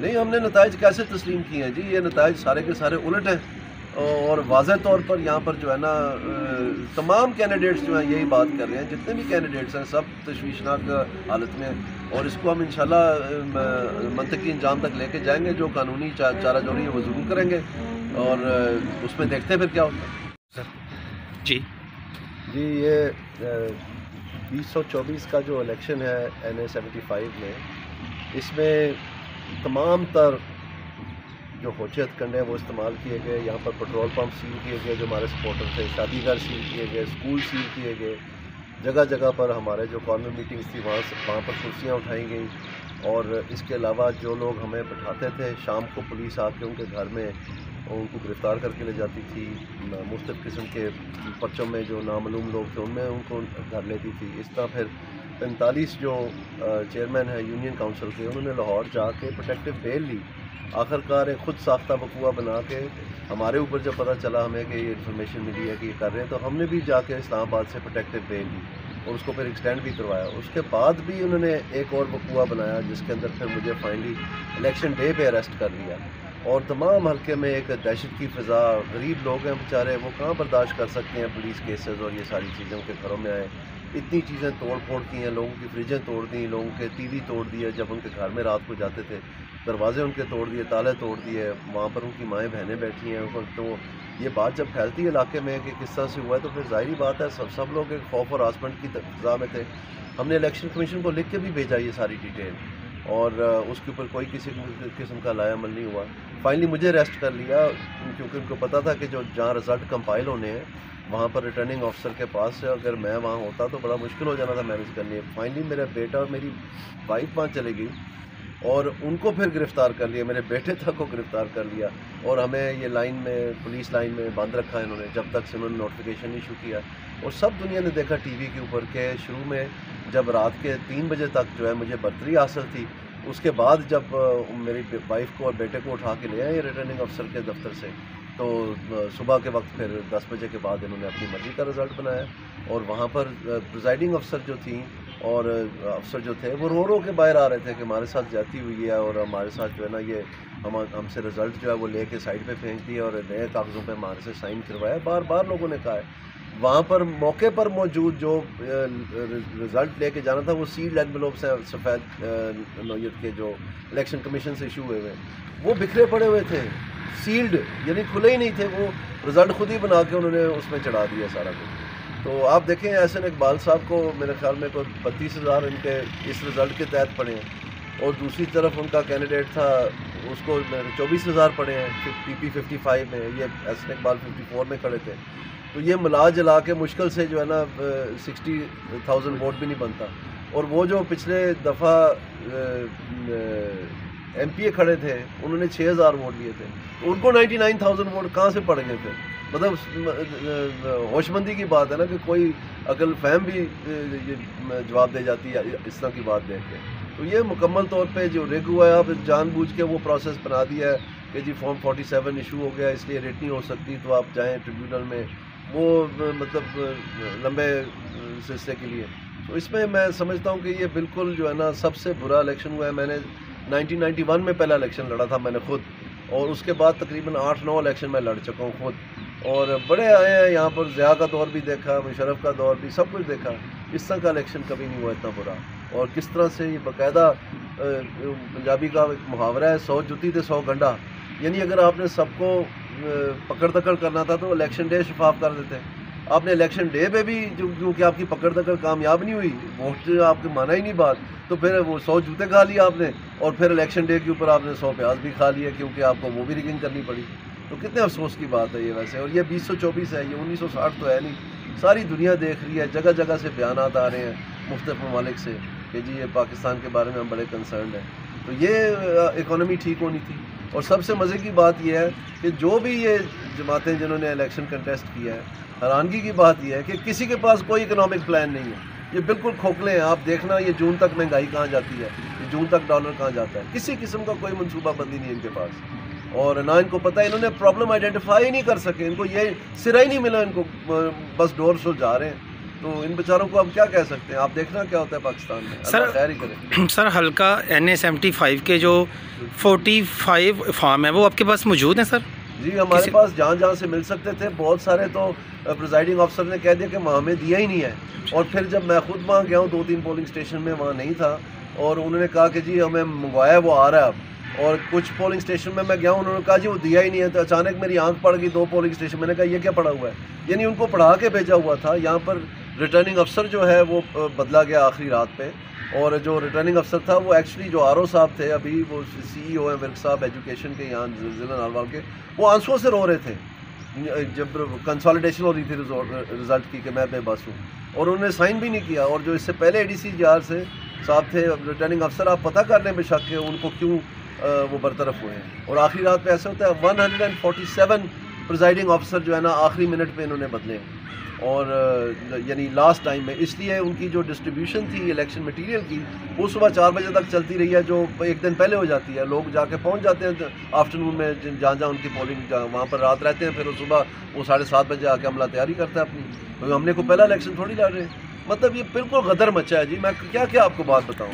نہیں، ہم نے نتائج کیسے تسلیم کیے ہیں جی؟ یہ نتائج سارے کے سارے الٹ ہیں، اور واضح طور پر یہاں پر جو ہے نا تمام کینڈیڈیٹس جو ہیں یہی بات کر رہے ہیں، جتنے بھی کینڈیڈیٹس ہیں سب تشویشناک حالت میں ہیں، اور اس کو ہم انشاءاللہ منطقی انجام تک لے کے جائیں گے۔ جو قانونی چارہ جوڑی ہے وہ ضرور کریں گے، اور اس میں دیکھتے ہیں پھر کیا ہوتا ہے۔ جی یہ 2024 کا جو الیکشن ہے NA 75 میں، اس میں تمام تر جو ہوچے ہتھ کنڈے ہیں وہ استعمال کیے گئے۔ یہاں پر پیٹرول پمپ سیل کیے گئے جو ہمارے سپورٹر تھے، شادی گھر سیل کیے گئے، اسکول سیل کیے گئے، جگہ جگہ پر ہمارے جو کارنر میٹنگز تھی وہاں پر کرسیاں اٹھائی گئیں، اور اس کے علاوہ جو لوگ ہمیں بٹھاتے تھے شام کو پولیس آ کے ان کے گھر میں ان کو گرفتار کر کے لے جاتی تھی، مختلف قسم کے پرچوں میں جو نامعلوم لوگ تھے ان میں ان کو گھر لیتی تھی۔ اس طرح پھر 45 جو چیئرمین ہیں یونین کاؤنسل کے، انہوں نے لاہور جا کے پروٹیکٹیو بیل لی۔ آخرکار ایک خود ساختہ وقوع بنا کے ہمارے اوپر جب پتہ چلا ہمیں کہ یہ انفارمیشن ملی ہے کہ یہ کر رہے ہیں، تو ہم نے بھی جا کے اسلام آباد سے پروٹیکٹیو بیل لی اور اس کو پھر ایکسٹینڈ بھی کروایا۔ اس کے بعد بھی انہوں نے ایک اور وقوع بنایا جس کے اندر پھر مجھے فائنلی الیکشن ڈے پہ اریسٹ کر لیا، اور تمام حلقے میں ایک دہشت کی فضا۔ غریب لوگ ہیں بیچارے، وہ کہاں برداشت کر سکتے ہیں پولیس کیسز اور یہ ساری چیزیں ان کے گھروں میں آئے۔ اتنی چیزیں توڑ پھوڑ کی ہیں، لوگوں کی فریجیں توڑ دیں، لوگوں کے ٹی وی توڑ دیے جب ان کے گھر میں رات کو جاتے تھے، دروازے ان کے توڑ دیے، تالے توڑ دیے، وہاں پر ان کی مائیں بہنیں بیٹھی ہیں۔ تو یہ بات جب پھیلتی ہے علاقے میں کہ کس طرح سے ہوا ہے، تو پھر ظاہری بات ہے سب لوگ ایک خوف اور ہراسمنٹ کی فضا میں تھے۔ ہم نے الیکشن کمیشن کو لکھ کے بھی بھیجا یہ ساری ڈیٹیل، اور اس کے اوپر کوئی کسی قسم کا لایا عمل نہیں ہوا۔ فائنلی مجھے اریسٹ کر لیا کیونکہ ان کو پتہ تھا کہ جو جہاں رزلٹ کمپائل ہونے ہیں وہاں پر ریٹرننگ آفیسر کے پاس سے اگر میں وہاں ہوتا تو بڑا مشکل ہو جانا تھا مینیج کرنے۔ فائنلی میرا بیٹا اور میری وائف وہاں چلے گئی اور ان کو پھر گرفتار کر لیا، میرے بیٹے تک کو گرفتار کر لیا، اور ہمیں یہ لائن میں پولیس لائن میں بند رکھا انہوں نے جب تک سے انہوں نے نوٹیفیکیشن ایشو کیا۔ اور سب دنیا نے دیکھا ٹی وی کے اوپر کہ شروع میں جب رات کے 3 بجے تک جو ہے مجھے برتری حاصل تھی، اس کے بعد جب میری وائف کو اور بیٹے کو اٹھا کے لے آئے ریٹرننگ افسر کے دفتر سے، تو صبح کے وقت پھر 10 بجے کے بعد انہوں نے اپنی مرضی کا رزلٹ بنایا، اور وہاں پر پریزائڈنگ افسر جو تھیں اور افسر جو تھے وہ رو کے باہر آ رہے تھے کہ ہمارے ساتھ زیادتی ہوئی ہے، اور ہمارے ساتھ جو ہے نا یہ ہم سے رزلٹ جو ہے وہ لے کے سائڈ پہ پھینک دیا اور نئے کاغذوں پہ ہمارے سے سائن کروایا۔ بار بار لوگوں نے کہا ہے وہاں پر موقع پر موجود جو رزلٹ لے کے جانا تھا وہ سیلڈ اینولوپس ہیں سفید نوعیت کے جو الیکشن کمیشن سے ایشو ہوئے ہوئے، وہ بکھرے پڑے ہوئے تھے، سیلڈ یعنی کھلے ہی نہیں تھے، وہ رزلٹ خود ہی بنا کے انہوں نے اس میں چڑھا دیا سارا کچھ۔ تو آپ دیکھیں احسن اقبال صاحب کو میرے خیال میں کوئی 32,000 ان کے اس رزلٹ کے تحت پڑے ہیں، اور دوسری طرف ان کا کینڈیڈیٹ تھا اس کو 24,000 پڑے ہیں PP 55 میں، یہ احسن اقبال 54 میں کھڑے تھے۔ تو یہ ملا جلا کے مشکل سے جو ہے نا 60,000 ووٹ بھی نہیں بنتا، اور وہ جو پچھلے دفعہ MPA کھڑے تھے انہوں نے 6,000 ووٹ لیے تھے، تو ان کو 99,000 ووٹ کہاں سے پڑ گئے تھے؟ مطلب ہوش مندی کی بات ہے نا کہ کوئی عقل فہم بھی جواب دے جاتی ہے اس طرح کی بات دیکھ کے۔ تو یہ مکمل طور پہ جو رگ ہوا ہے، اب جان بوجھ کے وہ پروسیس بنا دیا ہے کہ جی فارم 47 ایشو ہو گیا اس لیے ریٹ نہیں ہو سکتی، تو آپ جائیں ٹریبیونل میں، وہ مطلب لمبے سلسلے کے لیے۔ تو اس میں میں سمجھتا ہوں کہ یہ بالکل جو ہے نا سب سے برا الیکشن ہوا ہے۔ میں نے 1991 میں پہلا الیکشن لڑا تھا میں نے خود، اور اس کے بعد تقریباً 8-9 الیکشن میں لڑ چکا ہوں خود، اور بڑے آئے ہیں یہاں پر، ضیاء کا دور بھی دیکھا، مشرف کا دور بھی، سب کچھ دیکھا، اس طرح کا الیکشن کبھی نہیں ہوا اتنا برا۔ اور کس طرح سے یہ باقاعدہ پنجابی کا ایک محاورہ ہے 100 جتی تے 100 گنڈا، یعنی اگر آپ نے سب کو پکڑ دکڑ کرنا تھا تو الیکشن ڈے شفاف کر دیتے۔ آپ نے الیکشن ڈے پہ بھی کیونکہ آپ کی پکڑ دکڑ کامیاب نہیں ہوئی، ووٹ آپ کے مانا ہی نہیں بات، تو پھر وہ 100 جوتے کھا لیے آپ نے، اور پھر الیکشن ڈے کے اوپر آپ نے 100 پیاز بھی کھا لیے کیونکہ آپ کو وہ بھی ریگنگ کرنی پڑی۔ تو کتنے افسوس کی بات ہے یہ ویسے، اور یہ 2024 ہے، یہ 1960 تو ہے نہیں، ساری دنیا دیکھ رہی ہے، جگہ جگہ سے بیانات آ رہے ہیں مختلف ممالک سے کہ جی یہ پاکستان کے بارے میں ہم بڑے کنسرنڈ ہیں۔ تو یہ اکانومی ٹھیک ہونی تھی، اور سب سے مزے کی بات یہ ہے کہ جو بھی یہ جماعتیں جنہوں نے الیکشن کنٹیسٹ کیا ہے، حیرانگی کی بات یہ ہے کہ کسی کے پاس کوئی اکنامک پلان نہیں ہے، یہ بالکل کھوکھلے ہیں۔ آپ دیکھنا یہ جون تک مہنگائی کہاں جاتی ہے، یہ جون تک ڈالر کہاں جاتا ہے، کسی قسم کا کوئی منصوبہ بندی نہیں ہے ان کے پاس، اور نہ ان کو پتہ ہے، انہوں نے پرابلم آئیڈینٹیفائی نہیں کر سکے، ان کو یہ سرا ہی نہیں ملا، ان کو بس ڈور سلجھا رہے ہیں۔ تو ان بیچاروں کو ہم کیا کہہ سکتے ہیں. آپ دیکھنا کیا ہوتا ہے پاکستان میں. اللہ خیر ہی کرے. سر حلقہ NA-75 کے جو 45 فارم ہیں وہ آپ کے پاس موجود ہیں سر؟ جی ہمارے پاس جہاں سے مل سکتے تھے. بہت سارے تو پریزائڈنگ آفیسر نے کہہ دیا کہ وہاں ہمیں دیا ہی نہیں ہے. اور پھر جب میں خود وہاں گیا ہوں 2-3 پولنگ اسٹیشن میں وہاں نہیں تھا, اور انہوں نے کہا کہ جی ہمیں منگوایا وہ آ رہا ہے اب. اور کچھ پولنگ اسٹیشن میں گیا ہوں, انہوں نے کہا جی وہ دیا ہی نہیں ہے. تو اچانک میری آنکھ پڑ گئی 2 پولنگ اسٹیشن. میں نے کہا یہ کیا پڑا ہوا ہے. یعنی ان کو پڑھا کے بھیجا ہوا تھا. یہاں پر ریٹرننگ افسر جو ہے وہ بدلا گیا آخری رات پہ, اور جو ریٹرننگ افسر تھا وہ ایکچولی جو RO صاحب تھے, ابھی وہ CEO ہیں ورک صاحب ایجوکیشن کے یہاں ضلع نارول کے, وہ آنسوؤں سے رو رہے تھے جب کنسالیڈیشن ہو رہی تھی رزلٹ کی کہ میں بے بس ہوں, اور انہوں نے سائن بھی نہیں کیا. اور جو اس سے پہلے ADC جار سے صاحب تھے ریٹرننگ افسر, آپ پتہ کر لیں بے شک کہ ان کو کیوں وہ برطرف ہوئے ہیں. اور آخری رات پہ ایسے ہوتا ہے 147 پریزائڈنگ آفیسر جو ہے نا آخری منٹ پہ انہوں نے بدلے, اور یعنی لاسٹ ٹائم میں. اس لیے ان کی جو ڈسٹریبیوشن تھی الیکشن مٹیریل کی وہ صبح 4 بجے تک چلتی رہی ہے, جو ایک دن پہلے ہو جاتی ہے. لوگ جا کے پہنچ جاتے ہیں آفٹرنون میں جہاں ان کی پولنگ, وہاں پر رات رہتے ہیں, پھر وہ صبح وہ 7:30 بجے آ کے عملہ تیاری کرتا ہے اپنی. کیونکہ ہم نے کوئی پہلا الیکشن تھوڑی لڑ رہے. مطلب یہ بالکل غدر مچا ہے جی. میں کیا آپ کو بات بتاؤں.